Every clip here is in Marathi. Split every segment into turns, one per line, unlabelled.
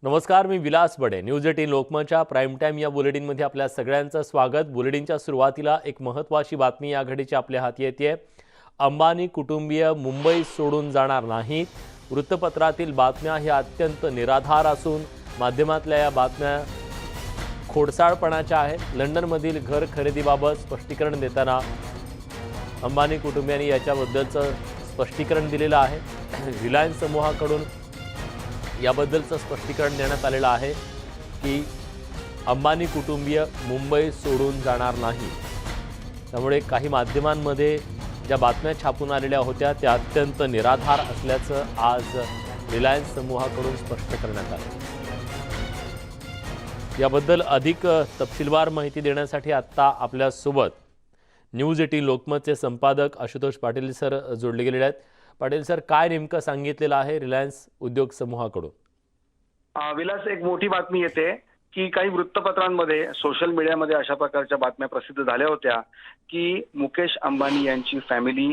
नमस्कार, मी विलास बडे. न्यूज 18 लोकमतच्या प्राईम टाइम या बुलेटिनमध्ये आपल्या सगळ्यांचं स्वागत. बुलेटिनच्या सुरुवातीला एक महत्त्वाची बातमी या घडीची आपल्या हाती येते. अंबानी कुटुंबीय मुंबई सोडून जाणार नाहीत. वृत्तपत्रातील बातम्या ह्या अत्यंत निराधार असून माध्यमातल्या या बातम्या खोडसाळपणाच्या आहेत. लंडनमधील घर खरेदीबाबत स्पष्टीकरण देताना अंबानी कुटुंबियांनी याच्याबद्दलचं स्पष्टीकरण दिलेलं आहे. रिलायन्स समूहाकडून याबद्दलचं स्पष्टीकरण देण्यात आलेलं आहे की अंबानी कुटुंबीय मुंबई सोडून जाणार नाही. त्यामुळे काही माध्यमांमध्ये ज्या बातम्या छापून आलेल्या होत्या त्या अत्यंत निराधार असल्याचं आज रिलायन्स समूहाकडून स्पष्ट करण्यात आलं. याबद्दल अधिक तपशीलवार माहिती देण्यासाठी आत्ता आपल्यासोबत न्यूज 18 लोकमतचे संपादक आशुतोष पाटील सर जोडले गेलेले आहेत. पाटील सर, काय नेमकं सांगितलेलं आहे रिलायन्स उद्योग समूहाकडून?
विलास, एक मोठी बातमी येते की काही वृत्तपत्रांमध्ये सोशल मीडियामध्ये अशा प्रकारच्या बातम्या प्रसिद्ध झाल्या होत्या की मुकेश अंबानी यांची फॅमिली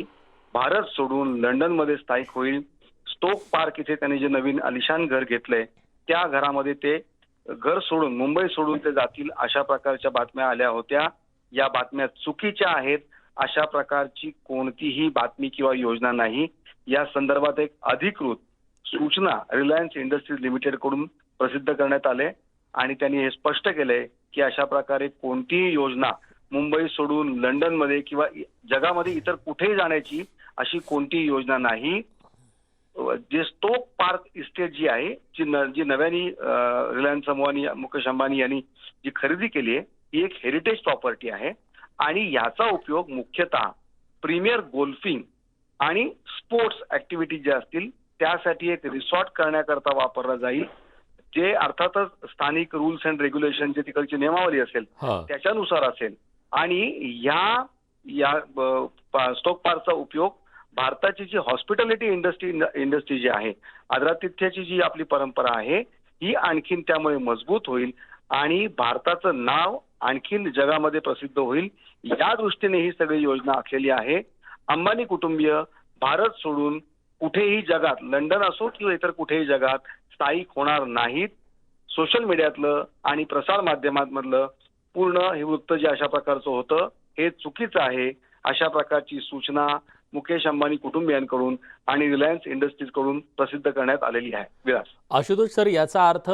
भारत सोडून लंडनमध्ये स्थायिक होईल. स्टोक पार्क इथे त्यांनी जे नवीन आलिशान घर घेतलंय त्या घरामध्ये ते घर सोडून मुंबई सोडून ते जातील, अशा प्रकारच्या बातम्या आल्या होत्या. या बातम्या चुकीच्या आहेत. अशा प्रकारची कोणतीही बातमी किंवा योजना नाही. या संदर्भात एक अधिकृत सूचना रिलायन्स इंडस्ट्रीज लिमिटेड कडून प्रसिद्ध करण्यात आले आणि त्यांनी हे स्पष्ट केलंय की अशा प्रकारे कोणतीही योजना मुंबई सोडून लंडनमध्ये किंवा जगामध्ये इतर कुठेही जाण्याची अशी कोणतीही योजना नाही. जे स्टोक पार्क इस्टेट जी आहे, जी नव्याने रिलायन्स समूहाने मुकेश अंबानी यांनी जी खरेदी केली आहे ही एक हेरिटेज प्रॉपर्टी आहे आणि याचा उपयोग मुख्यतः प्रीमियर गोल्फिंग आणि स्पोर्ट्स ऍक्टिव्हिटी ज्या असतील त्यासाठी एक रिसॉर्ट करण्याकरता वापरला जाईल, जे अर्थातच स्थानिक रूल्स अँड रेग्युलेशन जे तिकडची नियमावली असेल त्याच्यानुसार असेल. आणि या स्टोक पार्कचा उपयोग भारताची जी हॉस्पिटॅलिटी इंडस्ट्री जी आहे, आदरातिथ्याची जी आपली परंपरा आहे ही आणखीन त्यामुळे मजबूत होईल आणि भारताचं नाव आणखीन जगामध्ये प्रसिद्ध होईल. या दृष्टीने ही सगळी योजना आखलेली आहे. अंबानी कुटुंबीय भारत सोडून कुठेही जगात, लंडन असो किंवा इतर कुठेही जगात स्थायिक होणार नाहीत. सोशल मीडियातलं आणि प्रसार माध्यमांमधलं पूर्ण हे वृत्त जे अशा प्रकारचं होतं हे चुकीचं आहे. अशा प्रकारची सूचना मुकेश अंबानी कुटुंबियांकडून आणि रिलायन्स इंडस्ट्रीज कडून प्रसिद्ध करण्यात आलेली आहे. विलास.
आशुतोष सर, याचा अर्थ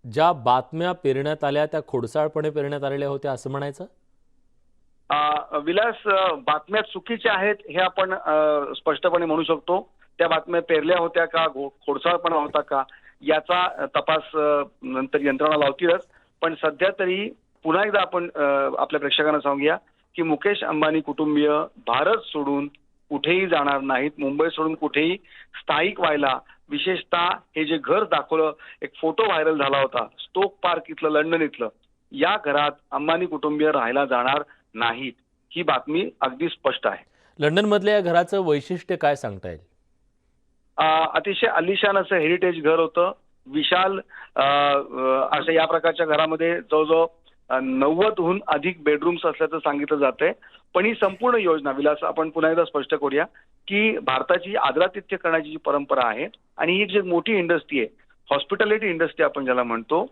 ज्या बातम्या पेरण्यात आल्या त्या खोडसाळपणे पेरण्यात आलेल्या होत्या असं म्हणायचं?
विलास, बातम्या चुकीच्या आहेत हे आपण स्पष्टपणे म्हणू शकतो. त्या बातम्या पेरल्या होत्या का, खोडसाळपणा होता का, याचा तपास नंतर यंत्रणा लावतीलच. पण सध्या तरी पुन्हा एकदा आपण आपल्या प्रेक्षकांना सांगूया की मुकेश अंबानी कुटुंबीय भारत सोडून कुठेही जाणार नाहीत. मुंबई सोडून कुठेही स्थायिक व्हायला, विशेषतः हे जे घर दाखवलं, एक फोटो व्हायरल झाला होता स्टोक पार्क इथलं, लंडन इथलं, या घरात अंबानी कुटुंबीय राहायला जाणार नाहीत. ही बातमी अगदी स्पष्ट आहे.
लंडन मधल्या या घराचं वैशिष्ट्य काय सांगता येईल?
अतिशय आलिशान असं हेरिटेज घर होतं. विशाल असं या प्रकारच्या घरामध्ये जवळजवळ 90हून अधिक बेडरूम्स असल्याचं सांगितलं जातंय. पण ही संपूर्ण योजना, विलास, आपण पुन्हा एकदा स्पष्ट करूया की भारताची आदरातिथ्य करण्याची जी परंपरा आहे आणि ही जी मोठी इंडस्ट्री आहे, हॉस्पिटॅलिटी इंडस्ट्री आपण ज्याला म्हणतो,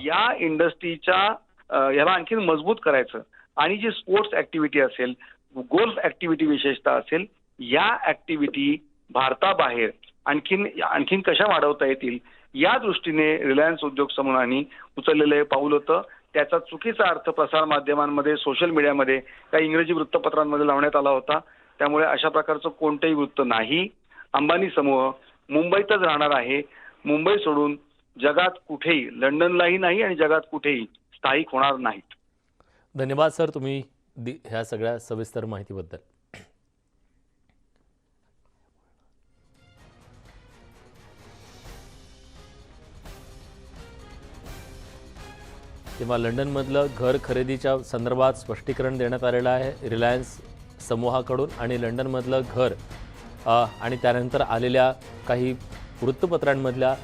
या इंडस्ट्रीच्या याला आणखी मजबूत करायचं आणि जी स्पोर्ट्स ऍक्टिव्हिटी असेल, गोल्फ ऍक्टिव्हिटी विशेषतः असेल, या ऍक्टिव्हिटी भारताबाहेर आणखीन कशा वाढवता येतील या दृष्टीने रिलायन्स उद्योग समूहाने उचललेलं हे पाऊल होतं. त्याचा चुकीचा अर्थ प्रसार माध्यमांमध्ये, सोशल मीडियामध्ये, काही इंग्रजी वृत्तपत्रांमध्ये लावण्यात आला होता. त्यामुळे अशा प्रकारचं कोणतंही वृत्त नाही. अंबानी समूह मुंबईतच राहणार आहे. मुंबई सोडून जगात कुठेही, लंडनलाही नाही आणि जगात कुठेही स्थायिक होणार नाहीत.
धन्यवाद सर, तुम्ही ह्या सगळ्या सविस्तर माहितीबद्दल. तेव्हा लंडनमधलं घर खरेदीच्या संदर्भात स्पष्टीकरण देण्यात आलेलं आहे रिलायन्स समूहाकडून आणि लंडनमधलं घर आणि त्यानंतर आलेल्या काही वृत्तपत्रांमधल्या,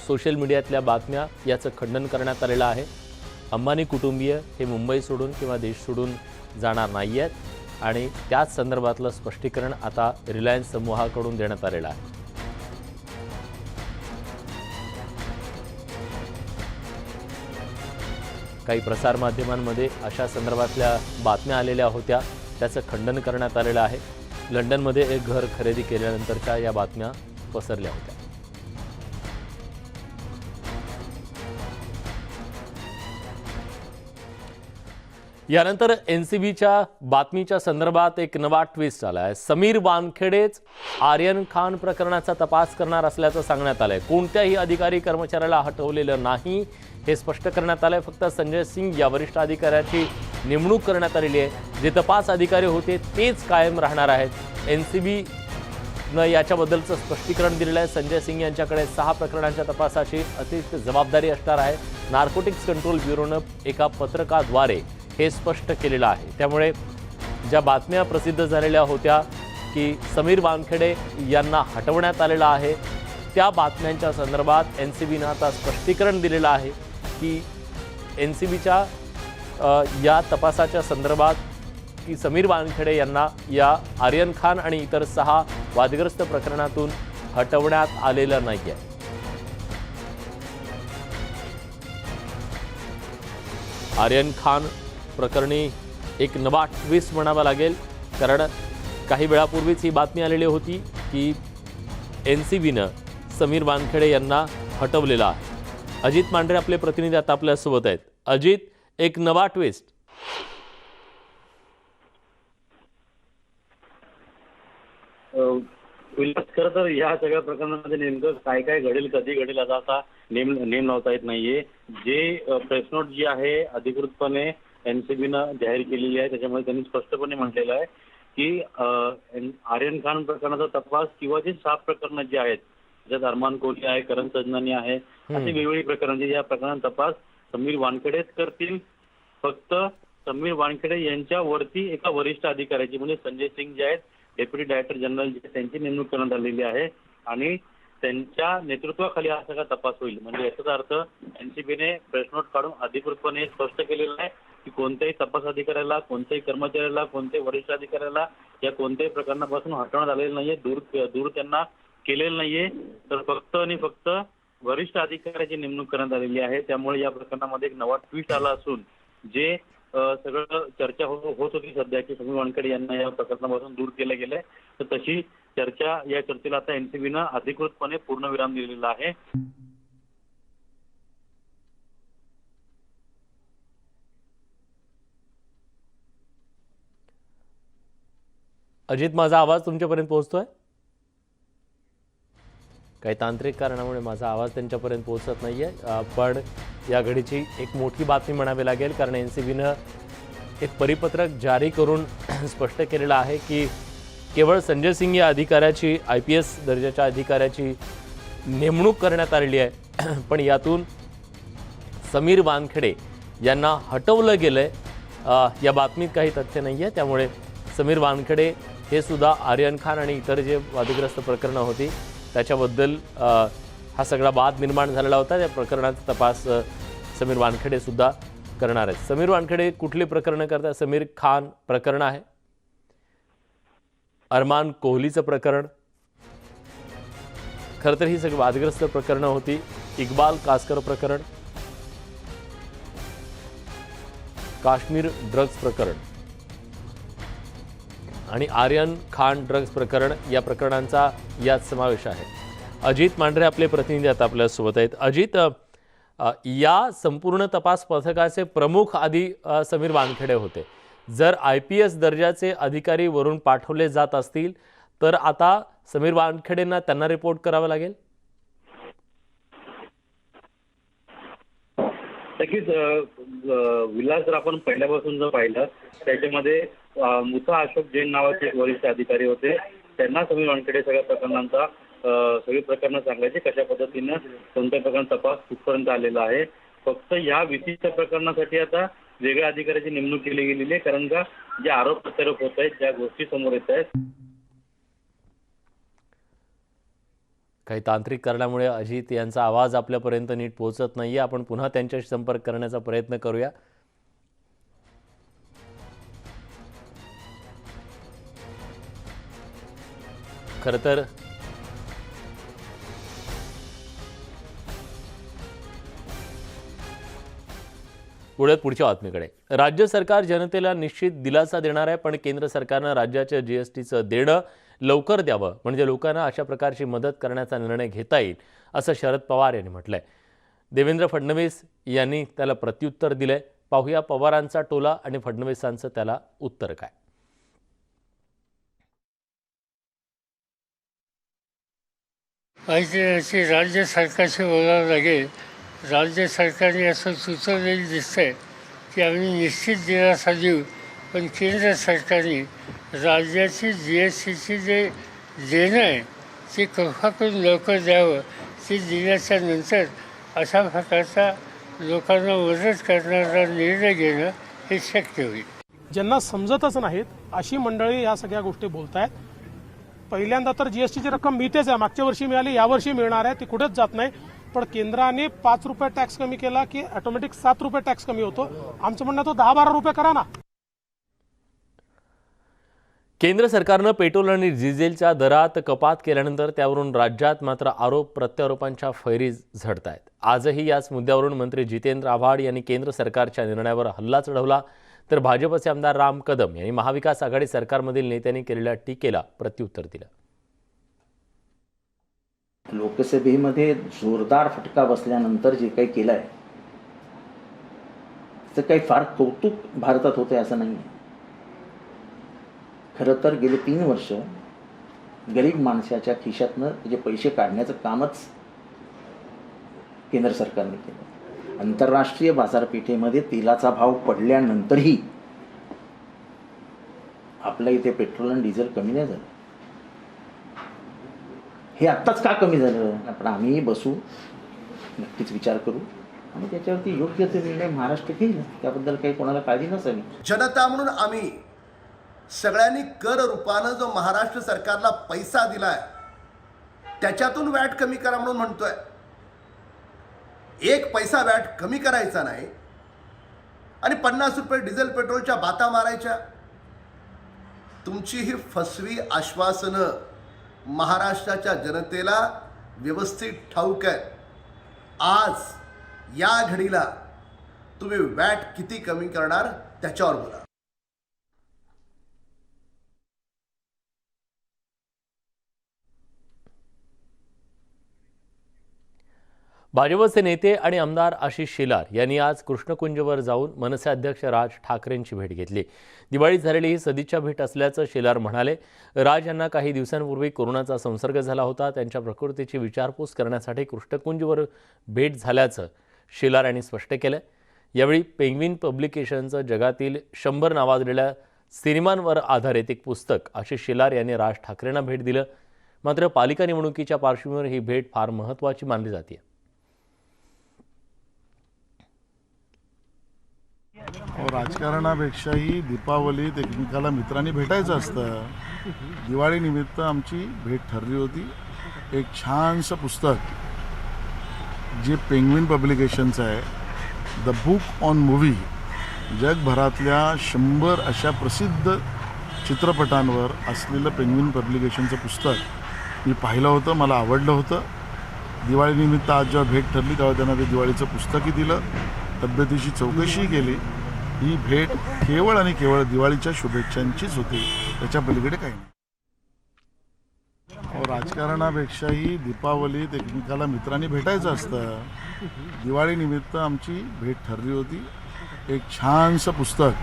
सोशल मीडियातल्या बातम्या याचं खंडन करण्यात आलेलं आहे. अंबानी कुटुंबीय हे मुंबई सोडून किंवा देश सोडून जाणार नाही आहेत आणि त्याच संदर्भातलं स्पष्टीकरण आता रिलायन्स समूहाकडून देण्यात आलेलं आहे. काही प्रसारमाध्यमांमध्ये अशा संदर्भातल्या बातम्या आलेल्या होत्या, त्याचं खंडन करण्यात आलेलं आहे. लंडनमध्ये एक घर खरेदी केल्यानंतरच्या या बातम्या पसरल्या होत्या. यानंतर एनसीबीच्या बातमीच्या संदर्भात एक नवा ट्विस्ट आला आहे. समीर वानखेडेच आर्यन खान प्रकरणाचा तपास करणार असल्याचं सांगण्यात आलंय. कोणत्याही अधिकारी कर्मचाऱ्याला हटवलेलं नाही हे स्पष्ट करण्यात आलंय. फक्त संजय सिंग या वरिष्ठ अधिकाऱ्याची नेमणूक करण्यात आलेली आहे. जे तपास अधिकारी होते तेच कायम राहणार आहेत. एनसीबीनं याच्याबद्दलचं स्पष्टीकरण दिलेलं आहे. संजय सिंग यांच्याकडे 6 प्रकरणांच्या तपासाची अतिरिक्त जबाबदारी असणार आहे. नार्कोटिक्स कंट्रोल ब्युरोनं एका पत्रकाद्वारे हे स्पष्ट केलेलं आहे. त्यामुळे ज्या बातम्या प्रसिद्ध झालेल्या होत्या की समीर वानखेडे यांना हटवण्यात आलेलं आहे, त्या बातम्यांच्या संदर्भात एनसीबीनं आता स्पष्टीकरण दिलेलं आहे की एनसीबीच्या या तपासाच्या संदर्भात की समीर वानखेडे यांना या आर्यन खान आणि इतर 6 वादग्रस्त प्रकरणातून हटवण्यात आलेलं नाही आहे. आर्यन खान प्रकरणी एक नवा ट्विस्ट म्हणावा लागेल, कारण काही वेळापूर्वीच ही बातमी आलेली होती की एनसीबीनं समीर वानखेडे यांना हटवलेलं आहे. अजित मांढरे आपले प्रतिनिधी आता आपल्यासोबत आहेत. अजित, एक नवा ट्विस्ट.
खरं तर या सगळ्या प्रकरणामध्ये नेमकं काय काय घडेल, कधी घडेल असा नेम लावता येत नाहीये. जे प्रेस नोट जी आहे अधिकृतपणे एनसीबीनं जाहीर केलेली आहे, त्याच्यामध्ये त्यांनी स्पष्टपणे म्हटलेलं आहे की आर्यन खान प्रकरणाचा तपास किंवा जे 6 प्रकरणं जी आहेत, ज्यात अरमान कोहली आहे, करण सजनानी आहे, अशी वेगवेगळी प्रकरणांची या प्रकरणांचा तपास समीर वानखेडेच करतील. फक्त समीर वानखेडे यांच्यावरती एका वरिष्ठ अधिकाऱ्याची म्हणजे संजय सिंग जे आहेत डेप्युटी डायरेक्टर जनरल त्यांची नेमणूक करण्यात आलेली आहे आणि त्यांच्या नेतृत्वाखाली हा सगळा तपास होईल. म्हणजे याचा अर्थ एनसीबीने प्रेस नोट काढून अधिकृतपणे स्पष्ट केलेलं आहे की कोणत्याही तपास अधिकाऱ्याला, कोणत्याही कर्मचाऱ्याला, कोणत्याही वरिष्ठ अधिकाऱ्याला या कोणत्याही प्रकरणापासून हटवण्यात आलेलं नाहीये, दूर त्यांना केलेलं नाहीये. तर फक्त आणि फक्त वरिष्ठ अधिकाऱ्याची नेमणूक करण्यात आलेली आहे. त्यामुळे या प्रकरणामध्ये एक नवा ट्विस्ट आला असून जे सगळं चर्चा होत होती सध्या की समीर वानखेडे यांना या प्रकरणापासून दूर केलं गेलंय, तर तशी या चर्चेला आता एनसीबीनं अधिकृतपणे पूर्णविराम दिलेला आहे.
अजित, माझा आवाज तुमच्यापर्यंत पोहोचतोय? काही तांत्रिक कारणामुळे माझा आवाज त्यांच्यापर्यंत पोहोचत नाहीये. पण या घडीची एक मोठी बातमी म्हणावी लागेल, कारण एनसीबीनं एक परिपत्रक जारी करून स्पष्ट केलेलं आहे की केवळ संजय सिंग या अधिकाऱ्याची, IPS दर्जाच्या अधिकाऱ्याची नेमणूक करण्यात आलेली आहे, पण यातून समीर वानखेडे यांना हटवलं गेलंय. या बातमीत काही तथ्य नाही आहे. त्यामुळे समीर वानखेडे हे सुद्धा आर्यन खान आणि इतर जे वादग्रस्त प्रकरणं होती त्याच्याबद्दल हा सगळा वाद निर्माण झालेला होता. त्या प्रकरणाचा तपास समीर वानखेडे सुद्धा करणार आहेत. समीर वानखेडे कुठली प्रकरणं करतात? समीर खान प्रकरण आहे, अरमान कोहलीचं प्रकरण, खरं तर ही सगळी वादग्रस्त प्रकरणं होती. इक्बाल कासकर प्रकरण, काश्मीर ड्रग्ज प्रकरण आणि आर्यन खान ड्रग्ज प्रकरण या प्रकरणांचा यात समावेश आहे. अजित मांढरे आपले प्रतिनिधी आता आपल्यासोबत आहेत. अजित, या संपूर्ण तपास पथकाचे प्रमुख आधी समीर वानखेडे होते. जर IPS दर्जाचे अधिकारी वरून पाठवले जात असतील तर आता समीर वानखेडेंना त्यांना रिपोर्ट करावा लागेल.
नक्कीच विलास, जर आपण पहिल्यापासून जर पाहिलं त्याच्यामध्ये मुसा अशोक जैन नावाचे एक वरिष्ठ अधिकारी होते. त्यांना समीर वानखेडे सगळी प्रकरणं सांगायचे, कशा पद्धतीनं कोणत्या प्रकरण तपास कुठपर्यंत आलेला आहे. फक्त या विशिष्ट प्रकरणासाठी आता वेगळ्या अधिकाऱ्याची नेमणूक केली गेलेली आहे, कारण का जे आरोप प्रत्यारोप होत आहेत, ज्या गोष्टी समोर येत आहेत,
काही तांत्रिक कारणामुळे अजित यांचा आवाज आपल्यापर्यंत नीट पोहोचत नाहीये. आपण पुन्हा त्यांच्याशी संपर्क करण्याचा प्रयत्न करूया. खरं तर पुढे पुढच्या बातमीकडे. राज्य सरकार जनतेला निश्चित दिलासा देणार आहे, पण केंद्र सरकारनं राज्याच्या जीएसटीचं देणं लवकर द्यावं, म्हणजे लोकांना अशा प्रकारची मदत करण्याचा निर्णय घेता येईल, असं शरद पवार यांनी म्हटलंय. देवेंद्र फडणवीस यांनी त्याला प्रत्युत्तर दिलंय. पाहूया पवारांचा टोला आणि फडणवीसांचं त्याला उत्तर काय.
ऐतिहासिक राज्य सरकारशी बोलावं लागेल. राज्य सरकारने असं सुचवलेलं दिसतंय की आम्ही निश्चित दिलासा देऊ, पण केंद्र सरकारने राज्याची GSTची जे देणं आहे ते कृपाकरून लवकर द्यावं. ते दिल्याच्या नंतर अशा प्रकारचा लोकांना मदत करणारा निर्णय घेणं हे शक्य होईल.
ज्यांना समजतच नाहीत अशी मंडळी या सगळ्या गोष्टी बोलत आहेत. पहिल्यांदा तर GSTची रक्कम मिळतेच आहे, मागच्या वर्षी मिळाली, यावर्षी मिळणार आहे, ती कुठेच जात नाही. पण केंद्राने 5 रुपये टॅक्स कमी केला की ऑटोमॅटिक 7 रुपये टॅक्स कमी होतो. आमचं म्हणणं तो 10-12 रुपये करा ना.
केंद्र सरकारनं पेट्रोल आणि डिझेलच्या दरात कपात केल्यानंतर त्यावरून राज्यात मात्र आरोप प्रत्यारोपांच्या फैरी झडत आहेत. आजही याच मुद्द्यावरून मंत्री जितेंद्र आव्हाड यांनी केंद्र सरकारच्या निर्णयावर हल्ला चढवला, तर भाजपचे आमदार राम कदम यांनी महाविकास आघाडी सरकारमधील नेत्यांनी केलेल्या टीकेला प्रत्युत्तर दिलं.
लोकसभेमध्ये जोरदार फटका बसल्यानंतर जे काही केलं आहे त्याचं काही फार कौतुक भारतात होतं असं नाही आहे. खरं तर गेले 3 वर्ष गरीब माणसाच्या खिशातनं त्याचे पैसे काढण्याचं कामच केंद्र सरकारने केलं. आंतरराष्ट्रीय बाजारपेठेमध्ये तेलाचा भाव पडल्यानंतरही आपल्या इथे पेट्रोल आणि डिझेल कमी नाही झालं. हे आत्ताच का कमी झालं? आपण आम्ही बसू, नक्कीच विचार करू आणि त्याच्यावरती योग्य ते निर्णय महाराष्ट्र घेईल. त्याबद्दल काही कोणाला काळजी नसावी.
जनता म्हणून आम्ही सगळ्यांनी कर रूपानं जो महाराष्ट्र सरकारला पैसा दिलाय त्याच्यातून वॅट कमी करा म्हणून म्हणतोय. 1 पैसा वॅट कमी करायचा नाही आणि 50 रुपये डिझेल पेट्रोलच्या बाता मारायच्या. तुमची ही फसवी आश्वासनं महाराष्ट्राच्या जनतेला व्यवस्थित ठाऊक आहे. आज या घडीला तुम्ही वॅट किती कमी करणार त्याच्यावर बोला.
भाजपचे नेते आणि आमदार आशिष शेलार यांनी आज कृष्णकुंजवर जाऊन मनसे अध्यक्ष राज ठाकरेंची भेट घेतली. दिवाळीत झालेली ही सदिच्छा भेट असल्याचं शेलार म्हणाले. राज यांना काही दिवसांपूर्वी कोरोनाचा संसर्ग झाला होता. त्यांच्या प्रकृतीची विचारपूस करण्यासाठी कृष्णकुंजवर भेट झाल्याचं शेलार यांनी स्पष्ट केलं. यावेळी पेंग्विन पब्लिकेशनचं जगातील 100 नावाजलेल्या सिनेमांवर आधारित एक पुस्तक आशिष शेलार यांनी राज ठाकरेंना भेट दिलं. मात्र पालिका निवडणुकीच्या पार्श्वभूमीवर ही भेट फार महत्त्वाची मानली जाते.
राजकारणापेक्षाही दीपावलीत एकमेकाला मित्रांनी भेटायचं असतं. दिवाळीनिमित्त आमची भेट ठरली होती. एक छानसं पुस्तक जे पेंग्विन पब्लिकेशनचं आहे, द बुक ऑन मूव्ही, जगभरातल्या 100 अशा प्रसिद्ध चित्रपटांवर असलेलं पेंग्विन पब्लिकेशनचं पुस्तक मी पाहिलं होतं, मला आवडलं होतं. दिवाळीनिमित्त आज जेव्हा भेट ठरली तेव्हा त्यांना ते दिवाळीचं पुस्तकही दिलं, तब्येतीची चौकशी केली. ही भेट केवळ आणि केवळ दिवाळीच्या शुभेच्छांचीच होती, त्याच्या पलीकडे काही नाही. राजकारणापेक्षाही दीपावलीत एकमेकाला मित्रांनी भेटायचं असतं. दिवाळीनिमित्त आमची भेट ठरली होती. एक छानसं पुस्तक.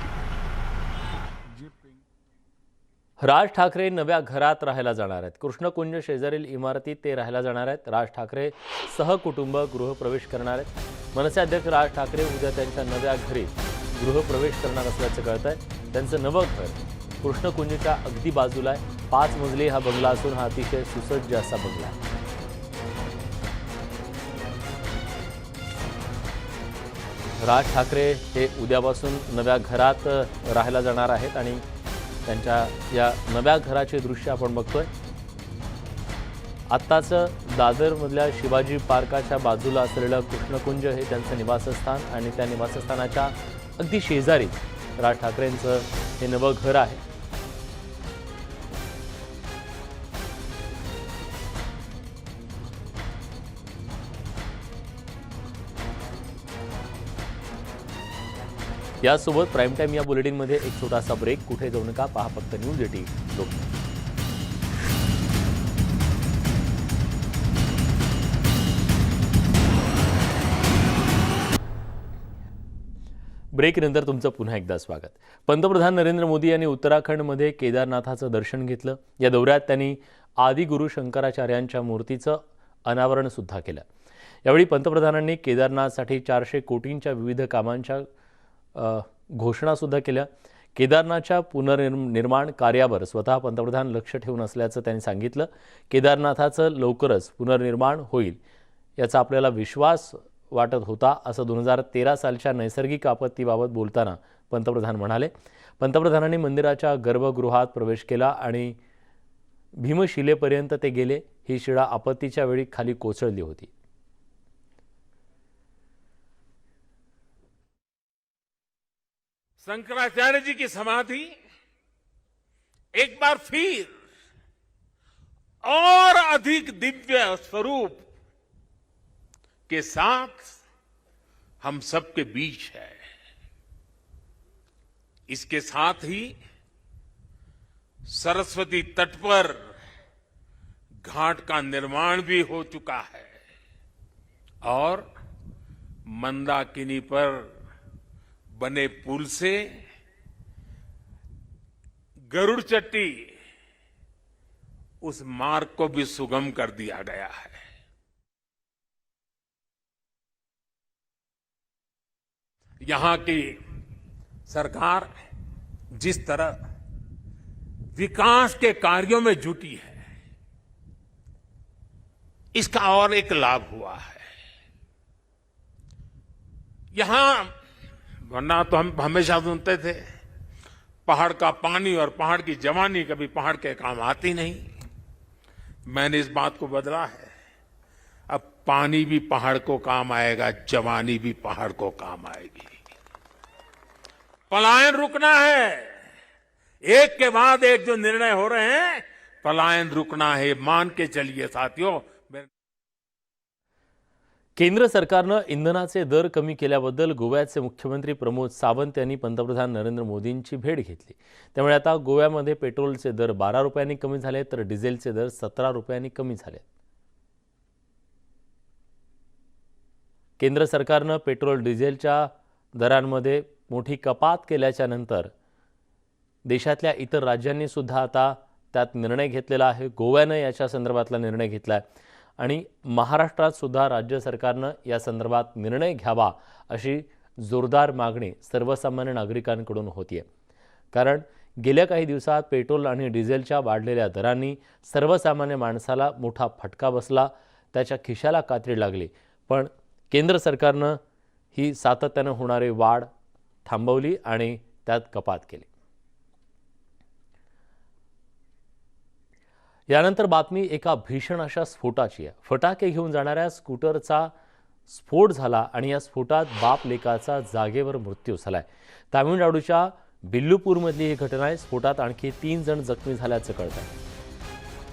राज ठाकरे नव्या घरात राहायला जाणार आहेत. कृष्णकुंज शेजारील इमारतीत ते राहायला जाणार आहेत. राज ठाकरे सहकुटुंब गृहप्रवेश करणार आहेत. मनसे अध्यक्ष राज ठाकरे उद्या त्यांच्या नव्या घरी गृहप्रवेश करणार असल्याचं कळत आहे. त्यांचं नवं घर कृष्णकुंजच्या अगदी बाजूला आहे. 5 मजली हा बंगला असून हा अतिशय सुसज्ज असा बंगला आहे. राज ठाकरे हे उद्यापासून नव्या घरात राहायला जाणार आहेत आणि त्यांच्या या नव्या घराचे दृश्य आपण बघतोय. आत्ताच दादरमधल्या शिवाजी पार्काच्या बाजूला असलेलं कृष्णकुंज हे त्यांचं निवासस्थान आणि त्या निवासस्थानाच्या अगदी शेजारी राज ठाकरेंचं हे नवं घर आहे. यासोबत प्राईम टाईम या बुलेटिनमध्ये एक छोटासा ब्रेक. कुठे जाऊ नका, पहा फक्त न्यूज 18 लोकमत. ब्रेकनंतर तुमचं पुन्हा एकदा स्वागत. पंतप्रधान नरेंद्र मोदी यांनी उत्तराखंडमध्ये केदारनाथाचं दर्शन घेतलं. या दौऱ्यात त्यांनी आदिगुरु शंकराचार्यांच्या मूर्तीचं अनावरण सुद्धा केलं. यावेळी पंतप्रधानांनी केदारनाथसाठी 400 कोटींच्या विविध कामांच्या घोषणा सुद्धा केल्या. केदारनाथच्या पुनर्निर्माण कार्यावर स्वतः पंतप्रधान लक्ष ठेवून असल्याचं त्यांनी सांगितलं. केदारनाथाचं लवकरच पुनर्निर्माण होईल याचा आपल्याला विश्वास वाटत होता, असं 2013 सालच्या नैसर्गिक आपत्तीबाबत बोलताना पंतप्रधान म्हणाले. पंतप्रधानांनी मंदिराच्या गर्भगृहात प्रवेश केला आणि भीमशिलेपर्यंत ते गेले. ही शिळा आपत्तीच्या वेळी खाली कोसळली होती.
शंकराचार्य जी की समाधि एक बार फिर और अधिक दिव्य स्वरूप के साथ हम सबके बीच है. इसके साथ ही सरस्वती तट पर घाट का निर्माण भी हो चुका है और मंदाकिनी पर बने पुल से गरुड़ चट्टी उस मार्ग को भी सुगम कर दिया गया है. यहां की सरकार जिस तरह विकास के कार्यों में जुटी है, इसका और एक लाभ हुआ है. यहां वरना तो हम हमेशा सुनते थे पहाड़ का पानी और पहाड़ की जवानी कभी पहाड़ के काम आती नहीं. मैंने इस बात को बदला है. अब पानी भी पहाड़ को काम आएगा, जवानी भी पहाड़ को काम आएगी. पलायन रुकना है. एक के बाद एक जो निर्णय हो रहे हैं, पलायन रुकना है. मान के चलिए साथियों.
केंद्र सरकारनं इंधनाचे दर कमी केल्याबद्दल गोव्याचे मुख्यमंत्री प्रमोद सावंत यांनी पंतप्रधान नरेंद्र मोदींची भेट घेतली. त्यामुळे आता गोव्यामध्ये पेट्रोलचे दर 12 रुपयांनी कमी झाले, तर डिझेलचे दर 17 रुपयांनी कमी झाले. केंद्र सरकारनं पेट्रोल डिझेलच्या दरांमध्ये मोठी कपात केल्याच्या नंतर देशातल्या इतर राज्यांनी सुद्धा आता त्यात निर्णय घेतलेला आहे. गोव्यानं याच्या संदर्भातला निर्णय घेतला आहे आणि महाराष्ट्रात सुद्धा राज्य सरकारनं या संदर्भात निर्णय घ्यावा अशी जोरदार मागणी सर्वसामान्य नागरिकांकडून होतीये. कारण गेल्या काही दिवसात पेट्रोल आणि डिझेलच्या वाढलेल्या दरांनी सर्वसामान्य माणसाला मोठा फटका बसला, त्याच्या खिशाला कात्री लागली. पण केंद्र सरकारनं ही सातत्यानं होणारी वाढ थांबवली आणि त्यात कपात केली. यानंतर बातमी एका भीषण अशा स्फोटाची आहे. फटाके घेऊन जाणाऱ्या स्कूटरचा स्फोट झाला आणि या स्फोटात बाप लेकाचा जागेवर मृत्यू झालाय. तामिळनाडूच्या बिल्लुपूरमधली ही घटना आहे. स्फोटात आणखी 3 जण जखमी झाल्याचं कळतंय.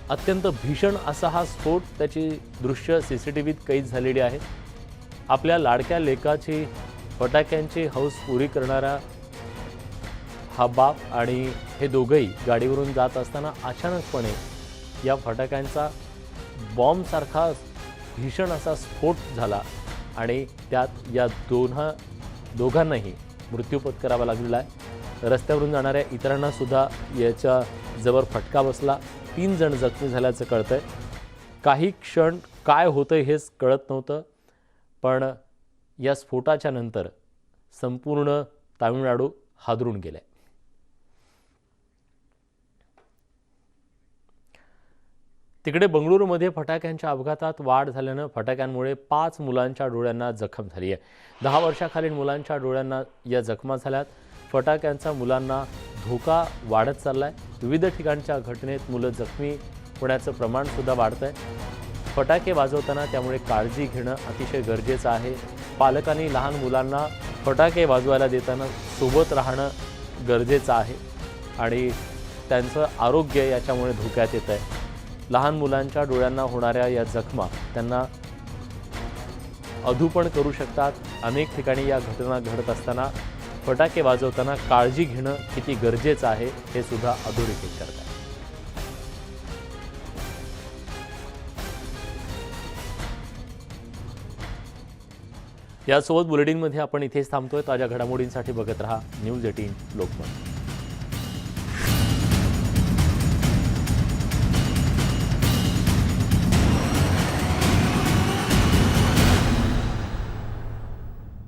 अत्यंत भीषण असा हा स्फोट, त्याची दृश्य सीसीटीव्हीत कैद झालेली आहेत. आपल्या लाडक्या लेकाची फटाक्यांची हौस पुरी करणारा हा बाप आणि हे दोघंही गाडीवरून जात असताना अचानकपणे या फटाक्यांचा बॉम्बसारखा भीषण असा स्फोट झाला आणि त्यात या दोघांनाही मृत्यू पत्करावा लागलेला आहे. रस्त्यावरून जाणाऱ्या इतरांना सुद्धा याच्या जवळ फटका बसला. 3 जण जखमी झाल्याचं कळतंय. काही क्षण काय होतंय हेच कळत नव्हतं, पण या स्फोटाच्या नंतर संपूर्ण तामिळनाडू हादरून गेलंय. तिकडे बंगळुरूमध्ये फटाक्यांच्या अपघातात वाढ झाल्यानं फटाक्यांमुळे 5 मुलांच्या डोळ्यांना जखम झाली आहे. 10 वर्षाखालील मुलांच्या डोळ्यांना या जखमा झाल्यात. फटाक्यांचा मुलांना धोका वाढत चाललाय. विविध ठिकाणच्या घटनेत मुलं जखमी होण्याचं प्रमाण सुद्धा वाढतंय. फटाके वाजवताना त्यामुळे काळजी घेणं अतिशय गरजेचं आहे. पालकांनी लहान मुलांना फटाके वाजवायला देताना सोबत राहणं गरजेचं आहे आणि त्यांचं आरोग्य याच्यामुळे धोक्यात येत आहे. लहान मुलांच्या डोळ्यांना होणाऱ्या या जखमा त्यांना अधूपण करू शकतात. अनेक ठिकाणी या घटना घडत असताना फटाके वाजवताना काळजी घेणं किती गरजेचं आहे हे सुद्धा अधोरेखित करतात. यासोबत बुलेटिनमध्ये आपण इथेच थांबतोय. ताज्या घडामोडींसाठी बघत रहा न्यूज 18 लोकमत.